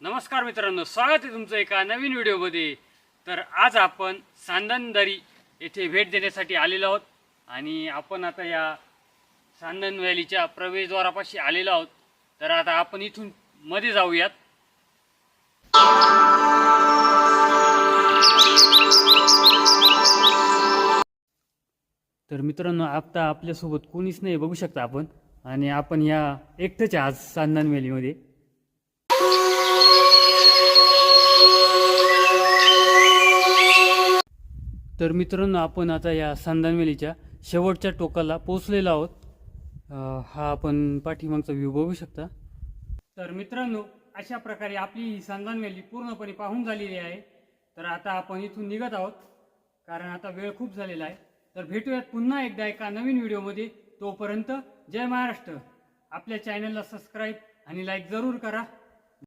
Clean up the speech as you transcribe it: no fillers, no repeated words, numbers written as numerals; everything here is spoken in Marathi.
नमस्कार मित्रांनो, स्वागत आहे तुमचं एका नवीन व्हिडिओमध्ये। तर आज आपण सांदनदरी येथे भेट देण्यासाठी आलेलो आहोत आणि आपण आता या सांदन व्हॅलीच्या प्रवेशद्वारापाशी आलेलो आहोत। तर आता आपण इथून मध्ये जाऊयात। तर मित्रांनो, आता आपल्यासोबत कोणीच नाही, बघू शकता आपण, आणि आपण या एकटेच आज सांदन व्हॅलीमध्ये। तर मित्रांनो, आपण आता या सांदन व्हॅलीच्या शेवटच्या टोकाला पोहोचलेलो आहोत। हा आपण पाठीमागचा व्ह्यू बघू शकता। तर मित्रांनो, अशा प्रकारे आपली ही सांदन व्हॅली पूर्णपणे पाहून झालेली आहे। तर आता आपण इथून निघत आहोत, कारण आता वेळ खूप झालेला आहे। तर भेटूयात पुन्हा एकदा एका नवीन व्हिडिओमध्ये। तोपर्यंत जय महाराष्ट्र। आपल्या चॅनलला सबस्क्राईब आणि लाईक जरूर करा।